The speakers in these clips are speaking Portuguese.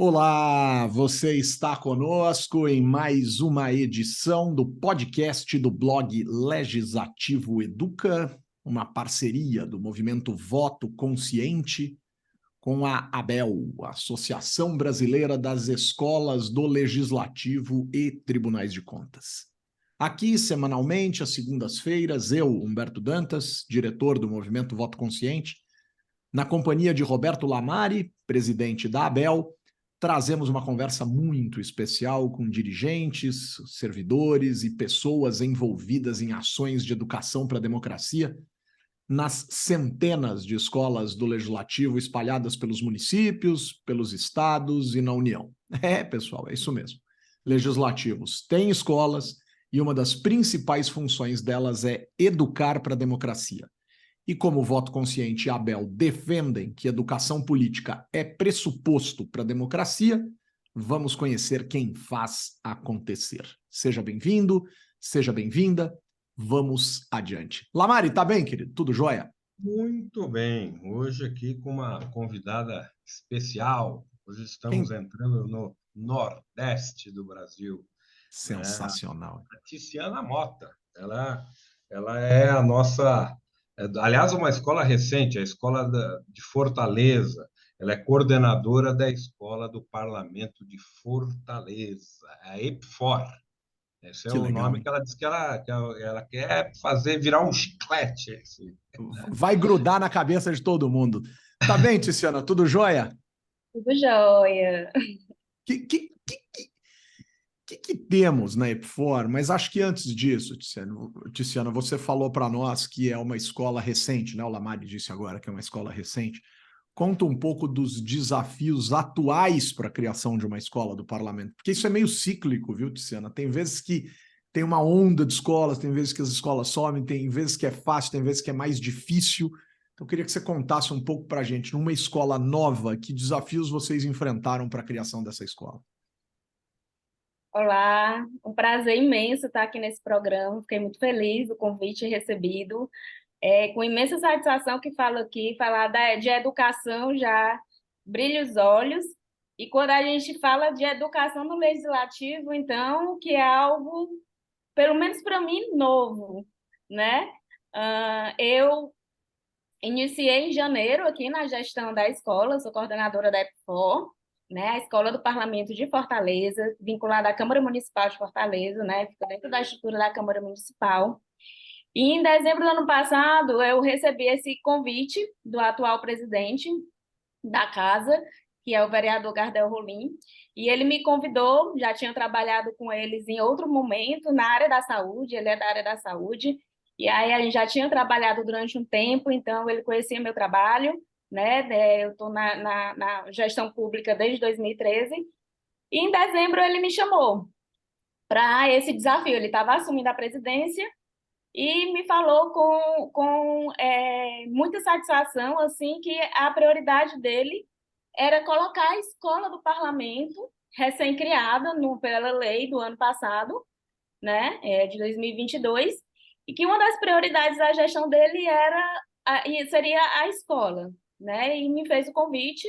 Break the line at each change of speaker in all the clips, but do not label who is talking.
Olá, você está conosco em mais uma edição do podcast do blog Legislativo Educa, uma parceria do movimento Voto Consciente com a ABEL, Associação Brasileira das Escolas do Legislativo e Tribunais de Contas. Aqui, semanalmente, às segundas-feiras, eu, Humberto Dantas, diretor do movimento Voto Consciente, na companhia de Roberto Lamari, presidente da ABEL, trazemos uma conversa muito especial com dirigentes, servidores e pessoas envolvidas em ações de educação para a democracia nas centenas de escolas do Legislativo espalhadas pelos municípios, pelos estados e na União. Pessoal, é isso mesmo. Legislativos têm escolas e uma das principais funções delas é educar para a democracia. E como o Voto Consciente e a ABEL defendem que educação política é pressuposto para a democracia, vamos conhecer quem faz acontecer. Seja bem-vindo, seja bem-vinda, vamos adiante. Lamari, tá bem, querido? Tudo jóia?
Muito bem, hoje aqui com uma convidada especial. Hoje estamos
Quem?
entrando no Nordeste do Brasil, né?
Sensacional.
A Tiziana Mota. Ela é a nossa, aliás, uma escola recente, a Escola de Fortaleza. Ela é coordenadora da Escola do Parlamento de Fortaleza, a EPFOR. Esse é
Que
o
legal,
nome que
hein?
ela diz que ela quer fazer virar um chiclete.
Vai grudar na cabeça de todo mundo. Tá bem, Tiziana? Tudo jóia?
Tudo jóia.
Que temos na EPFOR? Mas acho que antes disso, Tiziana, você falou para nós que é uma escola recente, né? O Lamari disse agora que é uma escola recente. Conta um pouco dos desafios atuais para a criação de uma escola do parlamento, porque isso é meio cíclico, viu, Tiziana? Tem vezes que tem uma onda de escolas, tem vezes que as escolas somem, tem vezes que é fácil, tem vezes que é mais difícil. Então, eu queria que você contasse um pouco para a gente, numa escola nova, que desafios vocês enfrentaram para a criação dessa escola.
Olá, um prazer imenso estar aqui nesse programa. Fiquei muito feliz do convite recebido. Com imensa satisfação que falo aqui, falar de educação já brilha os olhos. E quando a gente fala de educação no legislativo, então, que é algo, pelo menos para mim, novo, né? Eu iniciei em janeiro aqui na gestão da escola, sou coordenadora da EPFOR, né, a Escola do Parlamento de Fortaleza, vinculada à Câmara Municipal de Fortaleza, né, fica dentro da estrutura da Câmara Municipal. E em dezembro do ano passado, eu recebi esse convite do atual presidente da casa, que é o vereador Gardel Rolim, e ele me convidou, já tinha trabalhado com eles em outro momento, na área da saúde, ele é da área da saúde, e aí a gente já tinha trabalhado durante um tempo, então ele conhecia meu trabalho, né? Eu estou na gestão pública desde 2013, e em dezembro ele me chamou para esse desafio. Ele estava assumindo a presidência e me falou com muita satisfação assim que a prioridade dele era colocar a escola do parlamento, recém-criada pela lei do ano passado, né, de 2022, e que uma das prioridades da gestão dele seria a escola, né, e me fez o convite,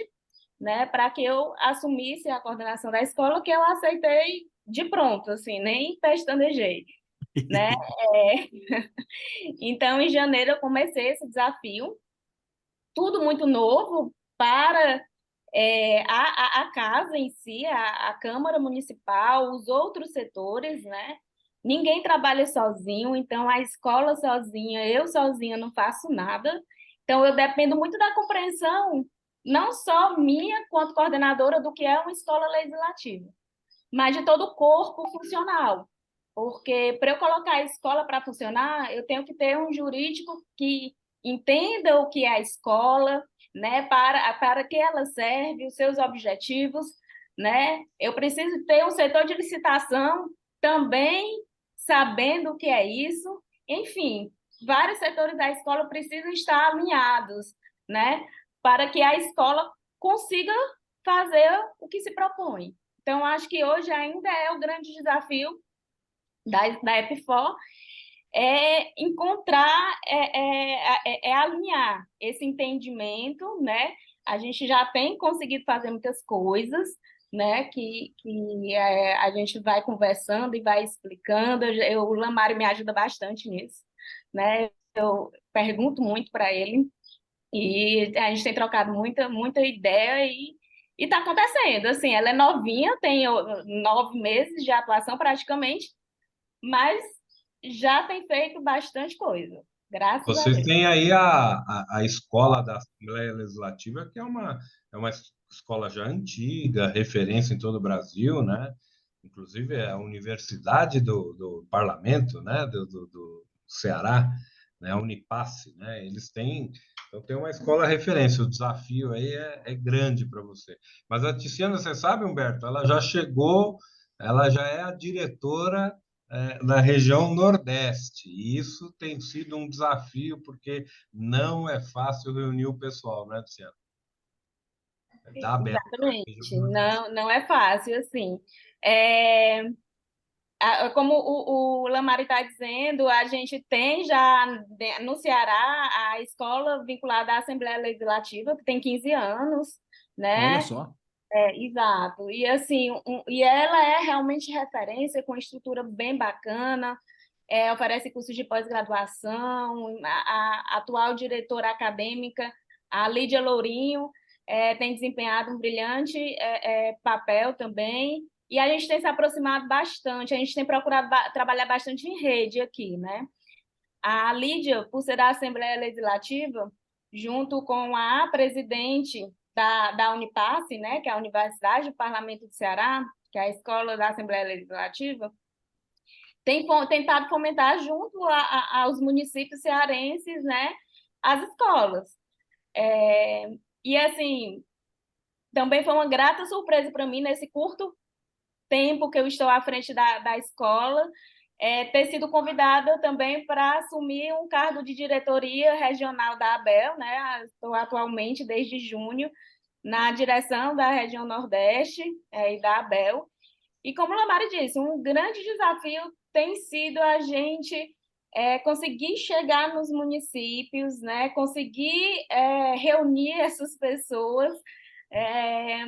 né, para que eu assumisse a coordenação da escola, que eu aceitei de pronto, assim, nem pestanejei, né. Então, em janeiro, eu comecei esse desafio, tudo muito novo para a casa em si, a Câmara Municipal, os outros setores, né? Ninguém trabalha sozinho, então a escola sozinha, eu sozinha não faço nada. Então, eu dependo muito da compreensão, não só minha, quanto coordenadora, do que é uma escola legislativa, mas de todo o corpo funcional. Porque para eu colocar a escola para funcionar, eu tenho que ter um jurídico que entenda o que é a escola, né, para que ela serve, os seus objetivos, né? Eu preciso ter um setor de licitação também sabendo o que é isso. Enfim, vários setores da escola precisam estar alinhados, né, para que a escola consiga fazer o que se propõe. Então, acho que hoje ainda é o grande desafio da EPFOR, encontrar, alinhar esse entendimento, né? A gente já tem conseguido fazer muitas coisas, né? A gente vai conversando e vai explicando. O Lamário me ajuda bastante nisso, né? Eu pergunto muito para ele e a gente tem trocado muita ideia e está acontecendo. Assim, ela é novinha, tem 9 meses de atuação praticamente, mas já tem feito bastante coisa, graças a
Vocês
Deus.
têm aí a escola da Assembleia Legislativa, que é uma escola já antiga, referência em todo o Brasil, né? Inclusive é a universidade do parlamento, né? Do Ceará, né? A Unipasse, né? Eles têm, então tem uma escola referência. O desafio aí é grande para você. Mas a Tiziana, você sabe, Humberto, ela já chegou, ela já é a diretora na região Nordeste. E isso tem sido um desafio, porque não é fácil reunir o pessoal, né, Luciano? Da aberta na região
Exatamente,
Nordeste.
não é fácil, assim. É, como o Lamari está dizendo, a gente tem já no Ceará a escola vinculada à Assembleia Legislativa, que tem 15 anos,
Olha
né?
só.
Exato. E assim, e ela é realmente referência com estrutura bem bacana, oferece cursos de pós-graduação, a atual diretora acadêmica, a Lídia Lourinho, tem desempenhado um brilhante papel também, e a gente tem se aproximado bastante, a gente tem procurado trabalhar bastante em rede aqui, né? A Lídia, por ser da Assembleia Legislativa, junto com a presidente da Unipasse, né, que é a Universidade do Parlamento do Ceará, que é a Escola da Assembleia Legislativa, tem tentado fomentar junto aos municípios cearenses, né, as escolas. E, assim, também foi uma grata surpresa para mim nesse curto tempo que eu estou à frente da escola, ter sido convidada também para assumir um cargo de diretoria regional da ABEL, né? Estou atualmente, desde junho, na direção da região Nordeste e da ABEL. E como a Lamari disse, um grande desafio tem sido a gente conseguir chegar nos municípios, né? Conseguir reunir essas pessoas.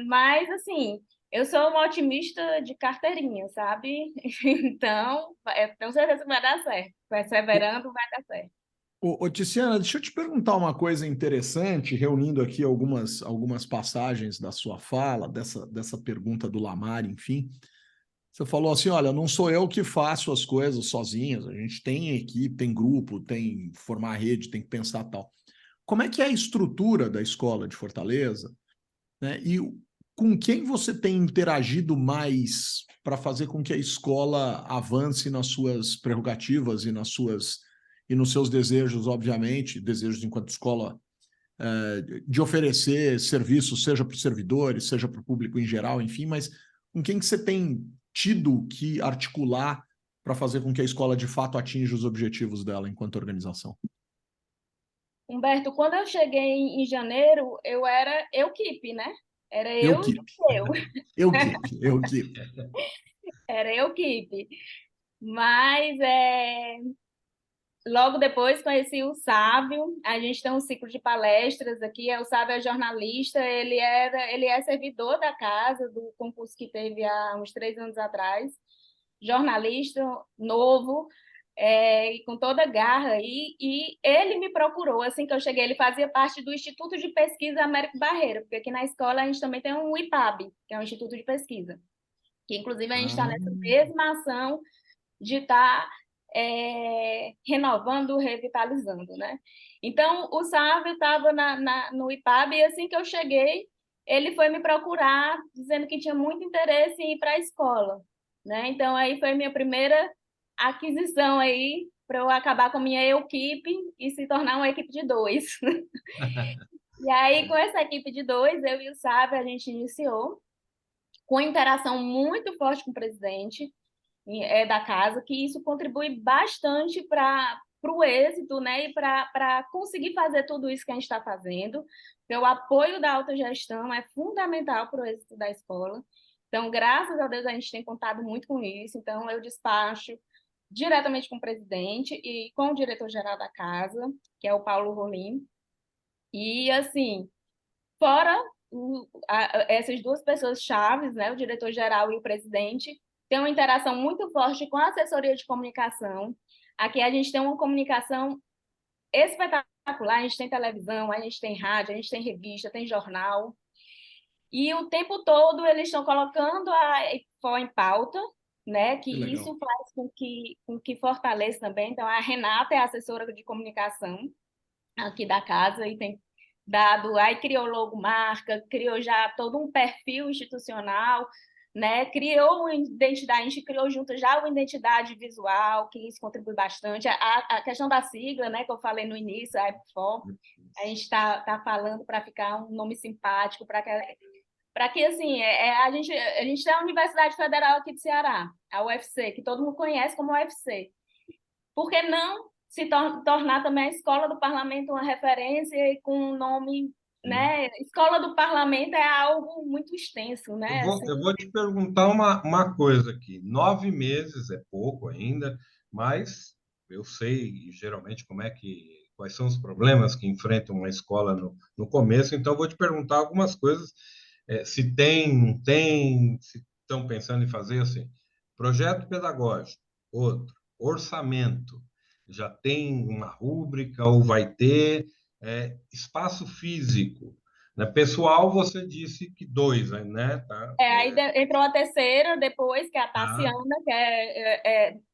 Mas, assim, eu sou uma otimista de carteirinha, sabe? Então, tenho certeza que vai dar certo. Perseverando, vai dar certo.
Tiziana, deixa eu te perguntar uma coisa interessante, reunindo aqui algumas passagens da sua fala, dessa pergunta do Lamar, enfim. Você falou assim: olha, não sou eu que faço as coisas sozinhas, a gente tem equipe, tem grupo, tem que formar rede, tem que pensar tal. Como é que é a estrutura da escola de Fortaleza, né? E com quem você tem interagido mais para fazer com que a escola avance nas suas prerrogativas e nos seus desejos, obviamente, desejos enquanto escola, de oferecer serviços, seja para os servidores, seja para o público em geral, enfim, mas com quem que você tem tido que articular para fazer com que a escola de fato atinja os objetivos dela enquanto organização?
Humberto, quando eu cheguei em janeiro, eu era equipe, né? Era eu e
Equipe,
eu.
equipe.
Era equipe. Mas logo depois conheci o Sávio, a gente tem um ciclo de palestras aqui, o Sávio é jornalista, ele é servidor da casa, do concurso que teve há uns 3 anos atrás, jornalista novo, e com toda garra, e ele me procurou, assim que eu cheguei, ele fazia parte do Instituto de Pesquisa Américo Barreira, porque aqui na escola a gente também tem um IPAB, que é um Instituto de Pesquisa, que inclusive a gente está
Ah,
nessa mesma ação de estar renovando, revitalizando, né? Então, o Sávio estava no IPAB e assim que eu cheguei, ele foi me procurar, dizendo que tinha muito interesse em ir para a escola, né? Então, aí foi minha primeira aquisição aí para eu acabar com a minha equipe e se tornar uma equipe de dois. E aí, com essa equipe de dois, eu e o Sávio, a gente iniciou com interação muito forte com o presidente, da casa, que isso contribui bastante para o êxito, né? E para conseguir fazer tudo isso que a gente está fazendo. Então, o apoio da autogestão é fundamental para o êxito da escola. Então, graças a Deus, a gente tem contado muito com isso. Então, eu despacho diretamente com o presidente e com o diretor-geral da casa, que é o Paulo Rolim. E, assim, fora essas duas pessoas chaves, né, o diretor-geral e o presidente, têm uma interação muito forte com a assessoria de comunicação. Aqui a gente tem uma comunicação espetacular, a gente tem televisão, a gente tem rádio, a gente tem revista, tem jornal, e o tempo todo eles estão colocando a EFOL em pauta, né? Que
Que
isso
legal.
faz com que fortaleça também. Então, a Renata é a assessora de comunicação aqui da casa e tem dado, aí criou logomarca, criou já todo um perfil institucional, né? Criou uma identidade, a gente criou junto já uma identidade visual, que isso contribui bastante. A questão da sigla, né, que eu falei no início, a EFOL, a gente está falando para ficar um nome simpático, para que assim, a gente tem a Universidade Federal aqui do Ceará, a UFC, que todo mundo conhece como UFC. Por que não se tornar também a Escola do Parlamento uma referência e com um nome, né? Escola do Parlamento é algo muito extenso,
Eu
né?
vou,
Assim,
eu vou te perguntar uma coisa aqui. 9 meses é pouco ainda, mas eu sei geralmente quais são os problemas que enfrenta uma escola no começo, então eu vou te perguntar algumas coisas, se tem, não tem, se estão pensando em fazer assim. Projeto pedagógico, outro. Orçamento, já tem uma rúbrica ou vai ter, espaço físico. Né? Pessoal, você disse que 2, né? Tá,
entrou a terceira depois, que é a
tá.
Tassiana,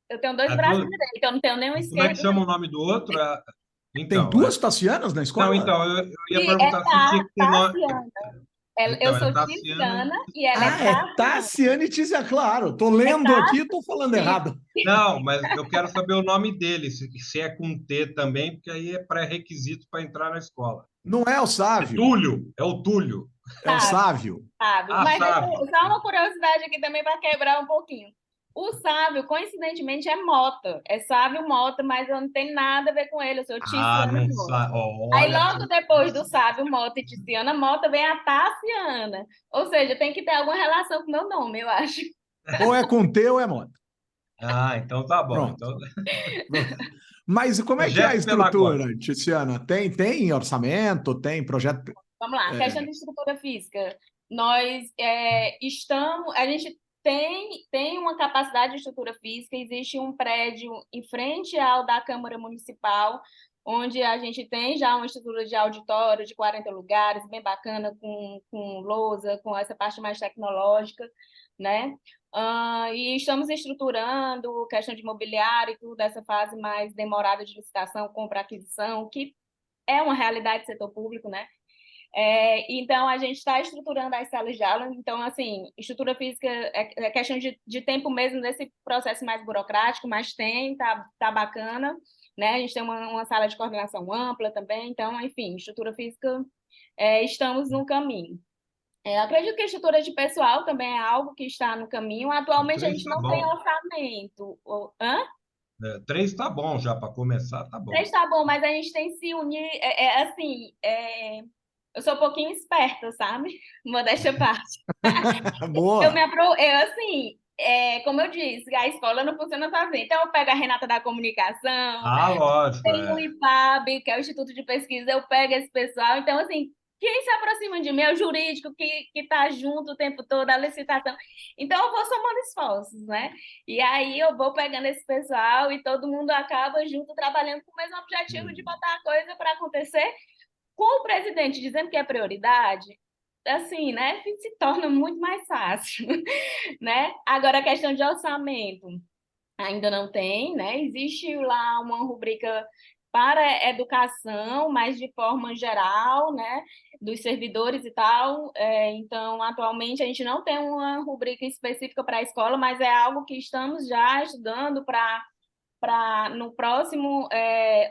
eu tenho dois
A
braços
do-
direitos, eu não tenho nenhum
Como é que
esquerdo.
chama o nome do outro?
Tem
Então,
duas Tassianas na
não,
escola?
então eu ia
E é
perguntar se tinha que ter nome.
Tassiana. Eu
Então, é
sou
Tassiana.
Tiziana e ela é
Ah, é
Tassiana.
Tassiane Tizia, claro. Tô
É
lendo aqui e tô falando
Tassi.
errado.
Não, mas eu quero saber o nome dele, se é com T também, porque aí é pré-requisito para entrar na escola.
Não é o Sávio,
É o Túlio.
é o Sávio.
Sábio.
Ah,
Mas
Sávio.
só uma curiosidade aqui também para quebrar um pouquinho. O Sábio, coincidentemente, é Mota. É Sábio Mota, mas eu não tenho nada a ver com ele. Eu sou
Ah,
Tiziana
não
Mota.
sabe.
Aí,
Olha,
logo depois do Sábio Mota e Tiziana Mota, vem a Tassiana. Ou seja, tem que ter alguma relação com o meu nome, eu acho.
Ou é com T ou é moto.
então tá bom.
Pronto.
Então,
Mas como é que é a
projeto pedagógico.
estrutura, Tiziana? Tem orçamento? Tem projeto?
Vamos lá, questão
É,
de estrutura física. Nós a gente tem uma capacidade de estrutura física, existe um prédio em frente ao da Câmara Municipal, onde a gente tem já uma estrutura de auditório de 40 lugares, bem bacana, com lousa, com essa parte mais tecnológica, né? E estamos estruturando questão de imobiliário e tudo, essa fase mais demorada de licitação, compra, aquisição, que é uma realidade do setor público, né? Então, a gente está estruturando as salas de aula. Então, assim, estrutura física é questão de tempo mesmo nesse processo mais burocrático, mas tá bacana, né? A gente tem uma sala de coordenação ampla também. Então, enfim, estrutura física, estamos no caminho. Acredito que a estrutura de pessoal também é algo que está no caminho. Atualmente, a
3
gente
tá
não tem
bom.
orçamento. Hã?
3 tá bom já para começar, tá bom.
Três tá bom, mas a gente tem que se unir. Assim, eu sou um pouquinho esperta, sabe? Modéstia à parte.
boa.
Assim, como eu disse, a escola não funciona sozinha. Então, eu pego a Renata da comunicação,
Ah, lógico,
tem o IPAB, que é o Instituto de Pesquisa, eu pego esse pessoal. Então, assim, quem se aproxima de mim é o jurídico, que está junto o tempo todo, a licitação. Então, eu vou somando esforços, né? E aí, eu vou pegando esse pessoal e todo mundo acaba junto, trabalhando com o mesmo objetivo de botar a coisa para acontecer, com o presidente dizendo que é prioridade, assim, né? Se torna muito mais fácil, né? Agora, a questão de orçamento ainda não tem, né? Existe lá uma rubrica para educação, mas de forma geral, né? Dos servidores e tal. Então, atualmente, a gente não tem uma rubrica específica para a escola, mas é algo que estamos já estudando para no próximo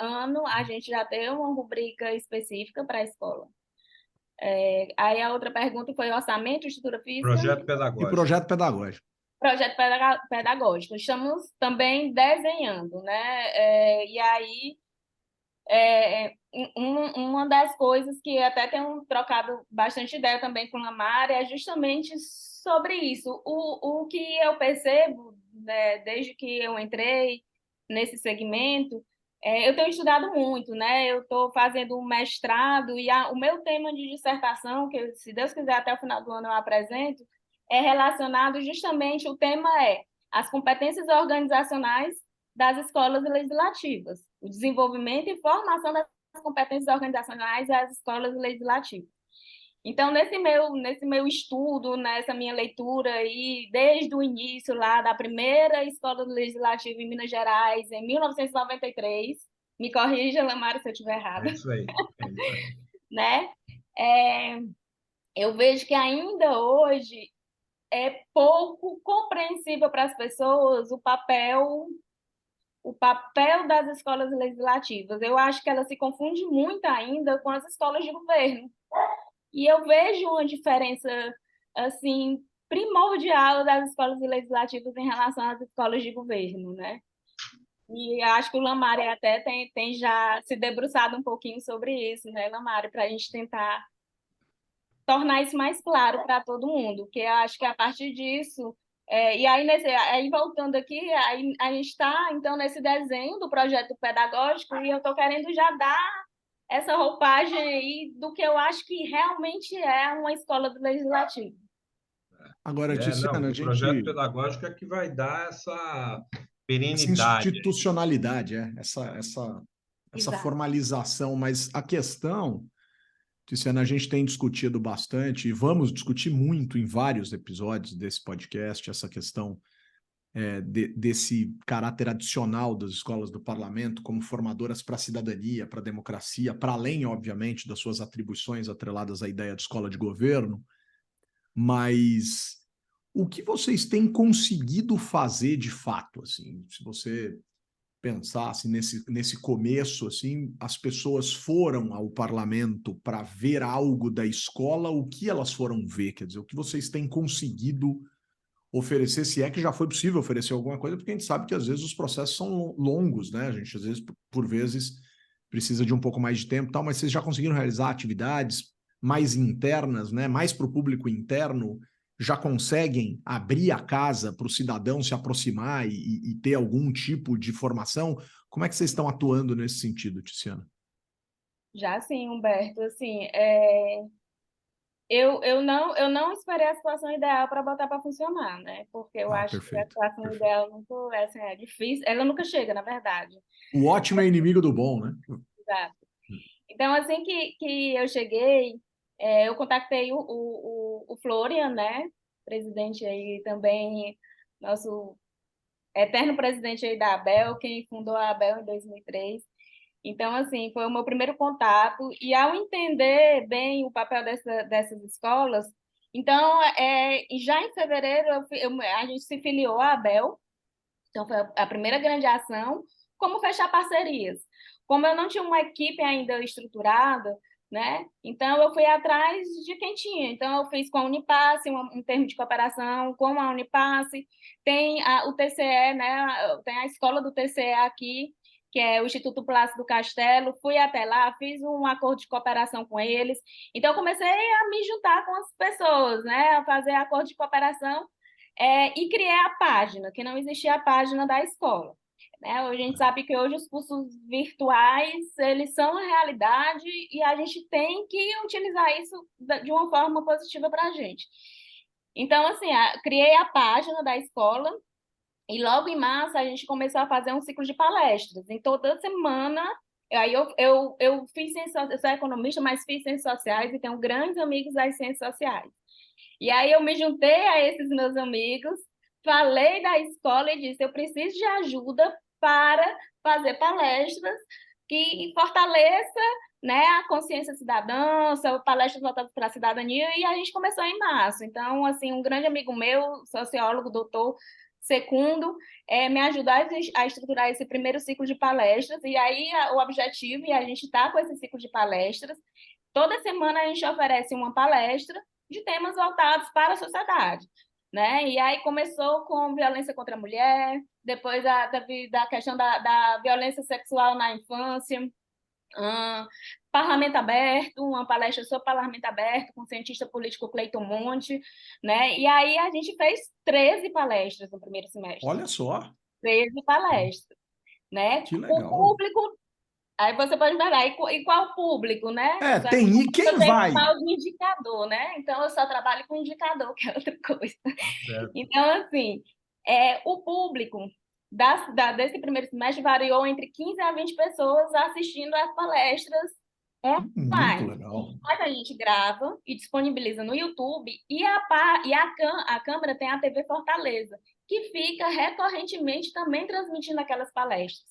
ano a gente já ter uma rubrica específica para a escola. Aí a outra pergunta foi orçamento, estrutura física,
projeto
E
pedagógico.
projeto pedagógico.
projeto pedagógico. Estamos também desenhando, né? E aí, uma das coisas que até tenho trocado bastante ideia também com a Mari é justamente sobre isso. O que eu percebo, né, desde que eu entrei nesse segmento, Eu tenho estudado muito, né? Eu estou fazendo um mestrado e o meu tema de dissertação, que se Deus quiser até o final do ano eu apresento, é relacionado justamente, o tema é as competências organizacionais das escolas legislativas, o desenvolvimento e formação das competências organizacionais das escolas legislativas. Então, nesse meu estudo, nessa minha leitura aí, desde o início lá da primeira escola legislativa em Minas Gerais, em 1993, me corrija, Lamara, se eu estiver
É
errada,
isso aí. É isso aí.
né? É, eu vejo que ainda hoje é pouco compreensível para as pessoas o papel das escolas legislativas. Eu acho que ela se confunde muito ainda com as escolas de governo. E eu vejo uma diferença, assim, primordial das escolas legislativas em relação às escolas de governo, né? E acho que o Lamari até tem já se debruçado um pouquinho sobre isso, né, Lamari, para a gente tentar tornar isso mais claro para todo mundo, porque eu acho que a partir disso, e aí voltando aqui, aí a gente está, então, nesse desenho do projeto pedagógico, e eu estou querendo já dar essa roupagem aí do que eu acho que realmente é uma escola do legislativo.
Agora,
Não,
Tiziana, a
o projeto
gente...
pedagógico é que vai dar essa
Essa
perenidade.
institucionalidade, essa
Exato.
formalização, mas a questão, Tiziana, a gente tem discutido bastante e vamos discutir muito em vários episódios desse podcast, essa questão desse caráter adicional das escolas do parlamento como formadoras para a cidadania, para a democracia, para além, obviamente, das suas atribuições atreladas à ideia de escola de governo, mas o que vocês têm conseguido fazer de fato, assim, se você pensasse nesse começo, assim, as pessoas foram ao parlamento para ver algo da escola, o que elas foram ver? Quer dizer, o que vocês têm conseguido oferecer, se é que já foi possível oferecer alguma coisa, porque a gente sabe que às vezes os processos são longos, né? A gente às vezes, por vezes, precisa de um pouco mais de tempo e tal, mas vocês já conseguiram realizar atividades mais internas, né? Mais para o público interno, já conseguem abrir a casa para o cidadão se aproximar e ter algum tipo de formação? Como é que vocês estão atuando nesse sentido, Tiziana?
Já sim, Humberto, assim, eu não esperei a situação ideal para botar para funcionar, né? Porque eu
Ah,
acho que a
perfeito,
situação
perfeito.
ideal nunca, assim, é difícil, ela nunca chega, na verdade.
O ótimo é inimigo do bom, né?
Exato. Então, assim que eu cheguei, eu contatei o Florian, né? Presidente aí também, nosso eterno presidente aí da ABEL, quem fundou a ABEL em 2003. Então, assim, foi o meu primeiro contato. E ao entender bem o papel dessas escolas, então, já em fevereiro, a gente se filiou à ABEL. Então, foi a primeira grande ação. Como fechar parcerias? Como eu não tinha uma equipe ainda estruturada, né? Então, eu fui atrás de quem tinha. Então, eu fiz com a Unipasse, um termo de cooperação com a Unipasse. Tem o TCE, né? Tem a escola do TCE aqui, que é o Instituto Plácido Castelo. Fui até lá, fiz um acordo de cooperação com eles. Então, eu comecei a me juntar com as pessoas, né? A fazer acordo de cooperação, e criei a página, que não existia a página da escola. Né? A gente sabe que hoje os cursos virtuais, eles são a realidade e a gente tem que utilizar isso de uma forma positiva para a gente. Então, assim, criei a página da escola e logo em março a gente começou a fazer um ciclo de palestras. Em toda semana, aí eu fiz ciências, eu sou economista, mas fiz ciências sociais e tenho grandes amigos das ciências sociais. E aí eu me juntei a esses meus amigos, falei da escola e disse, eu preciso de ajuda para fazer palestras que fortaleça, né, a consciência cidadã, são palestras voltadas para a cidadania, e a gente começou em março. Então, assim, um grande amigo meu, sociólogo, doutor Secundo, me ajudou a estruturar esse primeiro ciclo de palestras, e aí o objetivo, e a gente está com esse ciclo de palestras, toda semana a gente oferece uma palestra de temas voltados para a sociedade, né? E aí começou com violência contra a mulher, depois da questão da violência sexual na infância, parlamento aberto, uma palestra sobre parlamento aberto com o cientista político Cleiton Monte, né? E aí a gente fez 13 palestras no primeiro semestre.
Olha só.
13 palestras. né?
Que
O
legal.
público, aí você pode perguntar, e qual público, né?
Tem e
Eu
quem
tenho um
vai?
tal de indicador, né? Então, eu só trabalho com indicador, que é outra coisa.
Tá certo.
Então, assim, o público desse primeiro semestre variou entre 15 a 20 pessoas assistindo às palestras
Muito
online.
legal.
Mas a gente grava e disponibiliza no YouTube e a Câmara tem a TV Fortaleza, que fica recorrentemente também transmitindo aquelas palestras.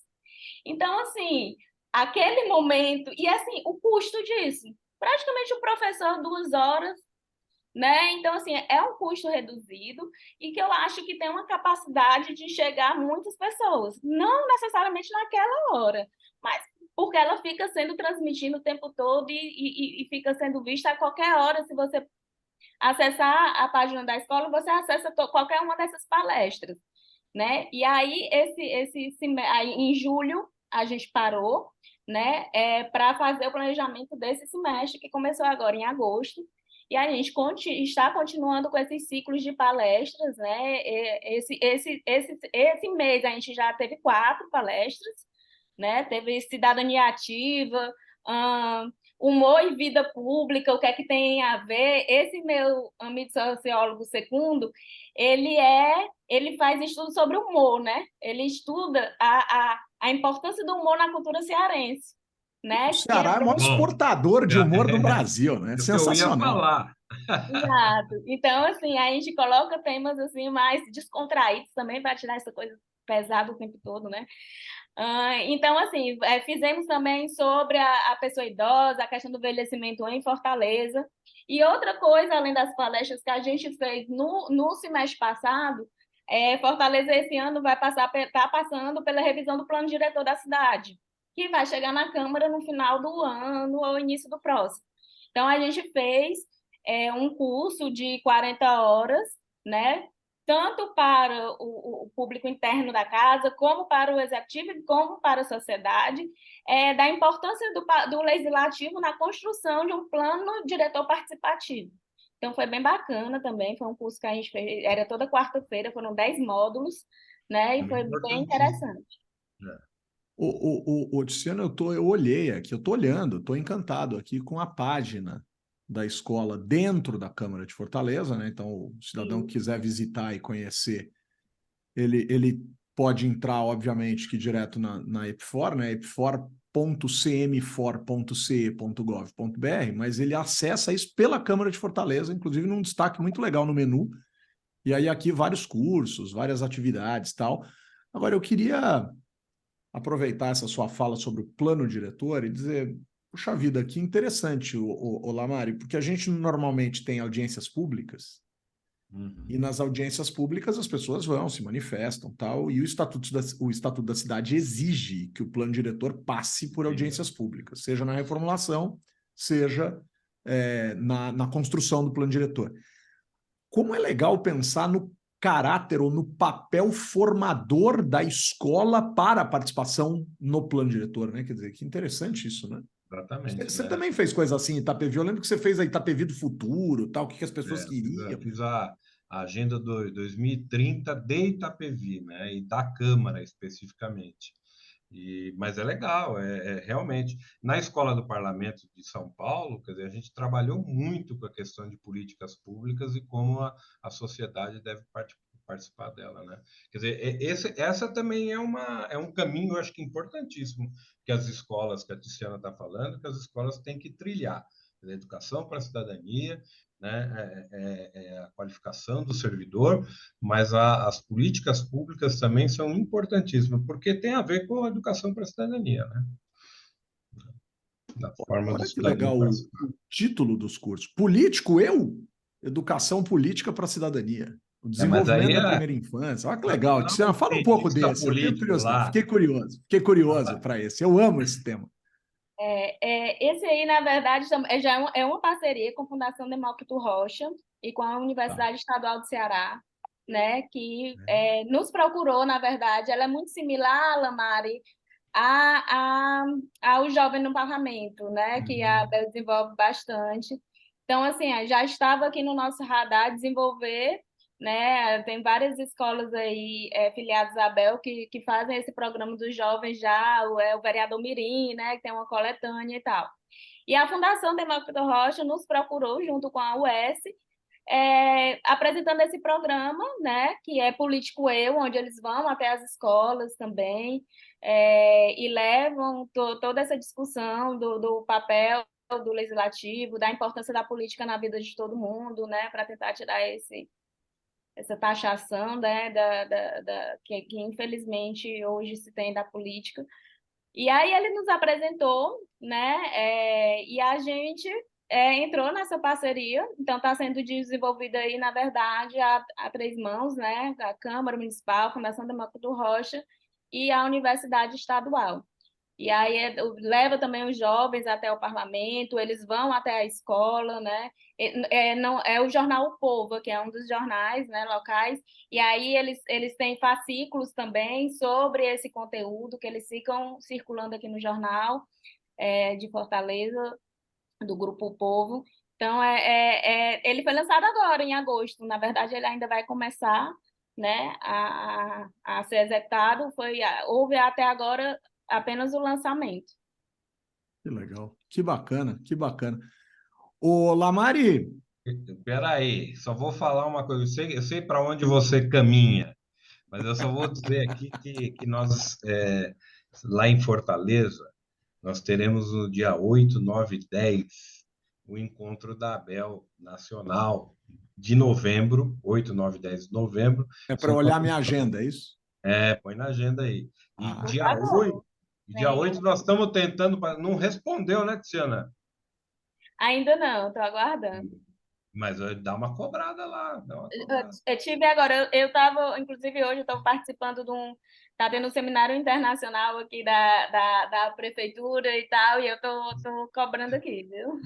Então, assim, aquele momento, e assim, o custo disso, praticamente o professor 2 horas, né? Então, assim, é um custo reduzido e que eu acho que tem uma capacidade de chegar a muitas pessoas, não necessariamente naquela hora, mas porque ela fica sendo transmitida o tempo todo e fica sendo vista a qualquer hora. Se você acessar a página da escola, você acessa qualquer uma dessas palestras, né? E aí, aí, em julho, a gente parou, né, para fazer o planejamento desse semestre, que começou agora em agosto, e a gente está continuando com esses ciclos de palestras, né? Esse mês a gente já teve 4 palestras, né? Teve cidadania ativa, humor e vida pública, o que é que tem a ver? Esse meu amigo sociólogo segundo, ele faz estudo sobre humor, né? Ele estuda a importância do humor na cultura cearense,
O
né? Que é
Ceará é o maior
Bom,
exportador de humor do Brasil, né?
isso que eu ia
Sensacional.
falar.
exato. Então, assim, a gente coloca temas assim mais descontraídos também para tirar essa coisa pesada o tempo todo, né? Então, assim, fizemos também sobre a pessoa idosa, a questão do envelhecimento em Fortaleza. E outra coisa, além das palestras que a gente fez no semestre passado, Fortaleza esse ano está passando pela revisão do plano diretor da cidade, que vai chegar na Câmara no final do ano ou início do próximo. Então, a gente fez um curso de 40 horas, né? Tanto para o público interno da casa, como para o executivo, como para a sociedade, da importância do legislativo na construção de um plano diretor participativo. Então, foi bem bacana também, foi um curso que a gente fez, era toda quarta-feira, foram 10 módulos, né?
É
E foi bem
importantíssimo.
interessante.
É.
Tiziano, eu olhei aqui, eu estou olhando, estou encantado aqui com a página da escola dentro da Câmara de Fortaleza, né? Então, o cidadão que
Sim,
quiser visitar e conhecer, ele pode entrar, obviamente, que direto na EPFOR, né? epfor.cmfor.ce.gov.br, mas ele acessa isso pela Câmara de Fortaleza, inclusive num destaque muito legal no menu. E aí aqui vários cursos, várias atividades, tal. Agora eu queria aproveitar essa sua fala sobre o plano diretor e dizer, puxa vida, que interessante, o Lamari, porque a gente normalmente tem audiências públicas e
Uhum.
nas audiências públicas as pessoas vão, se manifestam, tal, e o Estatuto da Cidade exige que o plano diretor passe por
Sim,
audiências públicas, seja na reformulação, seja na construção do plano diretor. Como é legal pensar no caráter ou no papel formador da escola para a participação no plano diretor, né? Quer dizer, que interessante isso, né?
exatamente,
Você
né?
também fez coisa assim em Itapevi. Eu lembro que você fez a Itapevi do futuro, tal, o que as pessoas
Eu
queriam.
fiz a agenda do 2030 de Itapevi, né? E da Câmara especificamente. Mas é legal, realmente. Na Escola do Parlamento de São Paulo, quer dizer, a gente trabalhou muito com a questão de políticas públicas e como a sociedade deve participar dela, né? Quer dizer, essa também é um caminho, eu acho que importantíssimo, que as escolas, que a Tiziana está falando, que as escolas têm que trilhar. Quer dizer, educação para a cidadania, né? A qualificação do servidor, mas as políticas públicas também são importantíssimas, porque tem a ver com a educação para a cidadania, né? Da forma do
Olha que
cidadão
legal
participar.
o título dos cursos. Político, eu? Educação política para a cidadania. O
Mas aí
desenvolvimento da primeira infância. Olha que legal.
lá o
Tiziana, fala um pouco
cientista
desse. Eu tenho
político
curiosidade.
lá,
Fiquei curioso para esse. Eu amo esse tema.
Esse aí, na verdade, é uma parceria com a Fundação Demócrito Rocha e com a
Tá.
Universidade Estadual do Ceará, né, que nos procurou, na verdade. Ela é muito similar, Lamari, a, a, ao Jovem no Parlamento, né, que a
Uhum.
Bel desenvolve bastante. Então, assim, já estava aqui no nosso radar desenvolver né? Tem várias escolas aí filiadas à ABEL que fazem esse programa dos jovens já, o vereador Mirim, né? Que tem uma coletânea e tal. E a Fundação Demócrito Rocha nos procurou, junto com a UES, apresentando esse programa, né, que é Político Eu, onde eles vão até as escolas também, e levam toda essa discussão do papel do legislativo, da importância da política na vida de todo mundo, né, para tentar tirar essa taxação, né, que infelizmente hoje se tem da política. E aí ele nos apresentou, né? E a gente entrou nessa parceria, então está sendo desenvolvida aí, na verdade, a três mãos, né? A Câmara Municipal, a Fundação Demócrito Rocha e a Universidade Estadual. E aí leva também os jovens até o parlamento, eles vão até a escola, né? Não, é o jornal O Povo, que é um dos jornais, né, locais, e aí eles têm fascículos também sobre esse conteúdo que eles ficam circulando aqui no jornal de Fortaleza, do Grupo O Povo. Então, ele foi lançado agora, em agosto. Na verdade, ele ainda vai começar, né, a ser executado. Houve até agora apenas o lançamento.
Que legal, que bacana, que bacana. Ô, Lamari,
Espera aí, só vou falar uma coisa. Eu sei para onde você caminha, mas eu só vou dizer aqui que nós, lá em Fortaleza, nós teremos no dia 8, 9 e 10 o encontro da ABEL Nacional de novembro, 8, 9 e 10 de novembro.
é para olhar minha agenda, é isso?
Põe na agenda aí. E
Ah,
dia 8, dia 8 nós estamos tentando. Não respondeu, né, Tiziana?
Ainda não, estou aguardando.
Mas dá uma cobrada lá. Dá uma cobrada.
Eu tive agora, eu estava, inclusive hoje, eu estou participando tá tendo um seminário internacional aqui da prefeitura e tal, e eu tô cobrando aqui, viu?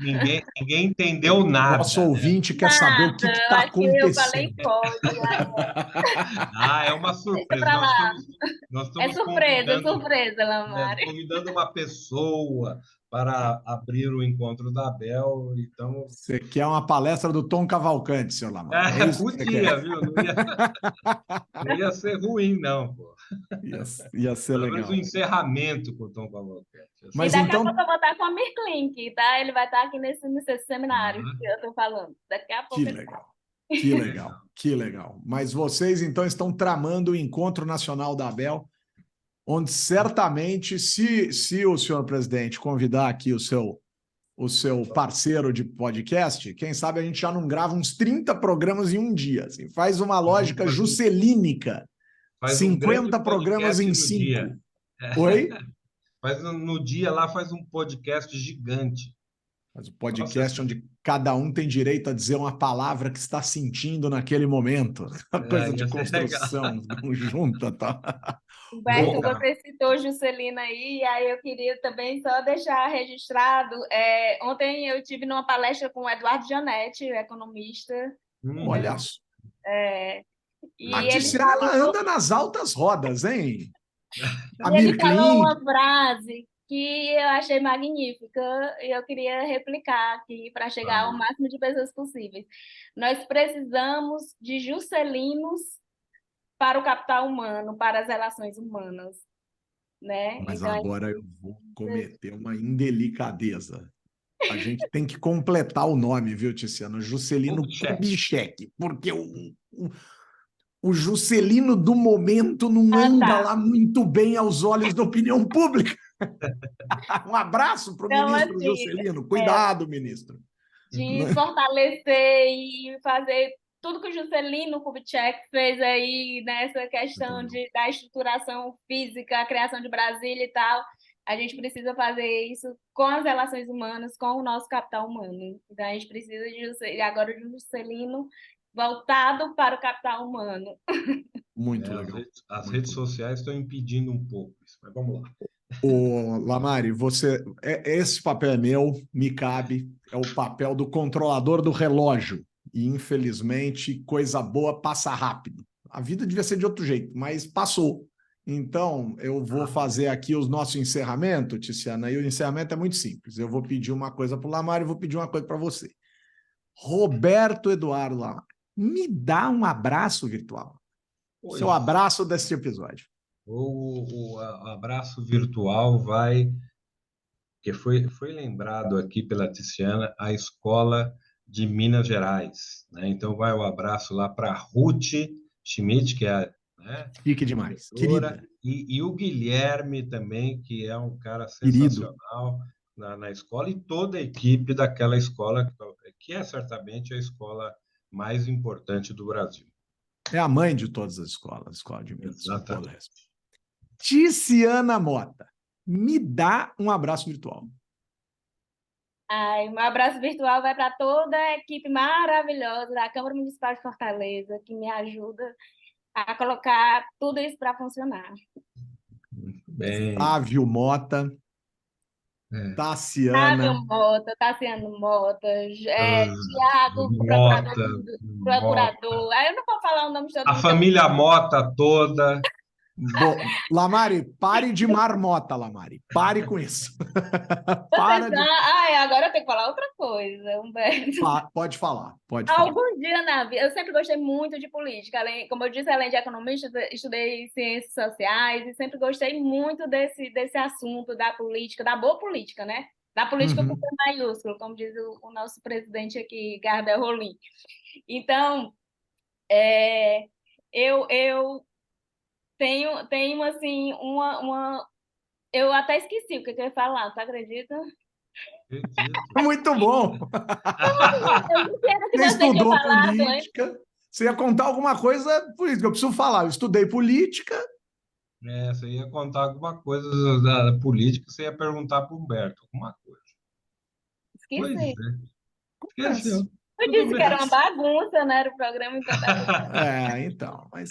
Ninguém entendeu
nosso
nada, né?
ouvinte quer saber o que
Nada, eu
está
acho que eu falei
acontecendo.
pode.
É uma
Deixa
surpresa.
pra lá.
Nós
É
estamos
surpresa, Lamari.
convidando uma pessoa para abrir o encontro da Abel. Então,
Você quer uma palestra do Tom Cavalcante, senhor Lamar? É isso que você
podia,
quer?
viu? Não ia ser ruim, não, pô.
Ia ser
Pelo menos o
legal.
encerramento com o Tom Cavalcante.
E
Mas
daqui a pouco
então,
eu vou estar com a Mirklink, tá? Ele vai estar aqui nesse seminário que eu estou falando. Daqui a
que
pouco ele tá.
legal, que legal, que legal. Mas vocês então estão tramando o Encontro Nacional da Abel, onde certamente, se o senhor presidente convidar aqui o seu parceiro de podcast, quem sabe a gente já não grava uns 30 programas em um dia. Assim, faz uma lógica juscelínica.
Faz um grande
50 programas
podcast
em
no dia.
5. Oi?
No dia lá faz um podcast gigante.
Mas o podcast onde cada um tem direito a dizer uma palavra que está sentindo naquele momento. Uma coisa de
Ia ser legal.
construção conjunta, tá?
Humberto, você citou Juscelina aí, e aí eu queria também só deixar registrado. Ontem eu tive numa palestra com o Eduardo Janetti, economista.
Olha só.
E
A
ele
Tiziana, ela anda nas altas rodas, hein? A
ele falou
Mirklink.
uma frase que eu achei magnífica e eu queria replicar aqui para chegar ao máximo de pessoas possíveis. Nós precisamos de Juscelinos para o capital humano, para as relações humanas, né?
Mas
Então,
agora eu vou cometer uma indelicadeza. A gente tem que completar o nome, viu, Tiziana? Juscelino Kubitschek, porque o Juscelino do momento não anda lá muito bem aos olhos da opinião pública. Um abraço para o
então,
ministro
assim,
Juscelino. Cuidado, ministro.
de fortalecer e fazer tudo que o Juscelino Kubitschek fez aí nessa questão da estruturação física, a criação de Brasília e tal. A gente precisa fazer isso com as relações humanas, com o nosso capital humano. Então, a gente precisa agora de um Juscelino voltado para o capital humano.
Muito legal.
As redes sociais estão impedindo um pouco isso, mas vamos lá.
Ô, Lamari, esse papel é meu, me cabe, é o papel do controlador do relógio. E, infelizmente, coisa boa passa rápido. A vida devia ser de outro jeito, mas passou. Então, eu vou fazer aqui o nosso encerramento, Tiziana, e o encerramento é muito simples. Eu vou pedir uma coisa para o Lamari e vou pedir uma coisa para você. Roberto Eduardo Lamari, me dá um abraço virtual. Seu
Pois,
abraço deste episódio.
o abraço virtual vai, que foi lembrado aqui pela Tiziana, a escola de Minas Gerais, né? Então vai o abraço lá para Ruth Schmidt, que é, né,
Fique demais.
diretora,
Querida,
e o Guilherme também, que é um cara
querido.
sensacional na escola, e toda a equipe daquela escola, que é certamente a escola mais importante do Brasil.
É a mãe de todas as escolas, a Escola de Minas, com todo
Exatamente.
respeito. Tiziana Mota, me dá um abraço virtual.
Ai, meu abraço virtual vai para toda a equipe maravilhosa da Câmara Municipal de Fortaleza, que me ajuda a colocar tudo isso para funcionar.
Bem,
Flávio Mota,
é,
Fábio
Tassiana,
Mota, Tassiano Mota, Tiago, procurador,
Mota, Mota,
procurador. Aí eu não vou falar o nome de todo
a
mundo, que
família Mota toda.
Lamari, pare de marmota, Lamari. Pare com isso.
vocês
Para
são...
de.
Ai, agora eu tenho que falar outra coisa, Humberto.
Pode falar, pode falar.
Algum dia na vida, eu sempre gostei muito de política, como eu disse, além de economista, estudei ciências sociais e sempre gostei muito desse assunto da política, da boa política, né? Da política com
Uhum.
P maiúsculo, como diz o nosso presidente aqui, Gardel Rolim. Então, é, eu tenho assim, eu até esqueci o que eu ia falar, tu acredita?
Acredito.
Muito bom.
Eu não sei o que
Você
você tinha
estudou
falado, hein?
política. Você ia contar alguma coisa política. Eu preciso falar. Eu estudei política.
Você ia contar alguma coisa da política, você ia perguntar para o Humberto alguma coisa. Pois
Esqueci.
é,
Acontece.
esqueceu.
Eu
Tudo
disse que era
bem.
uma bagunça, né? Era o programa, então tá tudo.
Então. Mas,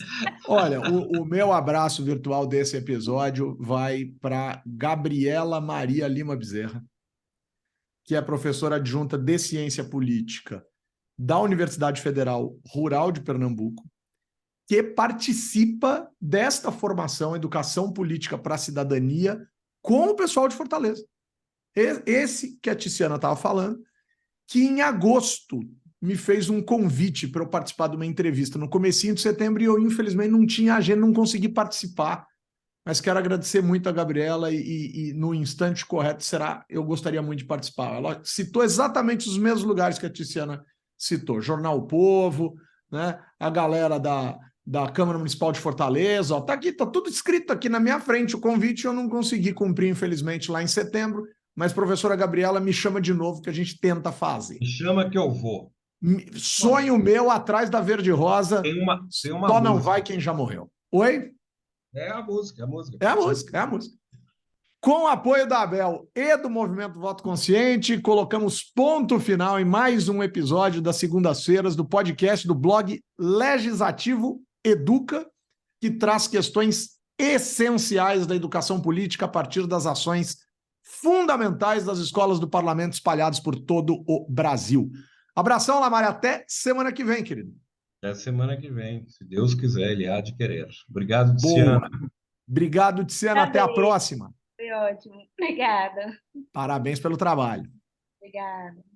olha, o meu abraço virtual desse episódio vai para Gabriela Maria Lima Bezerra, que é professora adjunta de Ciência Política da Universidade Federal Rural de Pernambuco, que participa desta formação Educação Política para a Cidadania com o pessoal de Fortaleza. Esse que a Tiziana estava falando, que em agosto me fez um convite para eu participar de uma entrevista no comecinho de setembro e eu, infelizmente, não tinha agenda, não consegui participar. Mas quero agradecer muito a Gabriela e no instante correto será, eu gostaria muito de participar. Ela citou exatamente os mesmos lugares que a Tiziana citou. Jornal O Povo, né? A galera da Câmara Municipal de Fortaleza. Está aqui, está tudo escrito aqui na minha frente. O convite eu não consegui cumprir, infelizmente, lá em setembro. Mas, professora Gabriela, me chama de novo que a gente tenta fazer.
Me chama que eu vou.
Sonho meu atrás da Verde Rosa,
Tem uma
só não
música.
vai quem já morreu. Oi?
É a música, a música.
É a música, é a música. Com o apoio da Abel e do Movimento Voto Consciente, colocamos ponto final em mais um episódio das segundas-feiras do podcast do blog Legislativo Educa, que traz questões essenciais da educação política a partir das ações fundamentais das escolas do parlamento espalhadas por todo o Brasil. Abração, Lamar, até semana que vem, querido.
Até semana que vem, se Deus quiser, ele há de querer. Obrigado,
Boa.
Tiziana.
Obrigado, Tiziana. Até a próxima.
Foi ótimo. Obrigada.
Parabéns pelo trabalho.
Obrigada.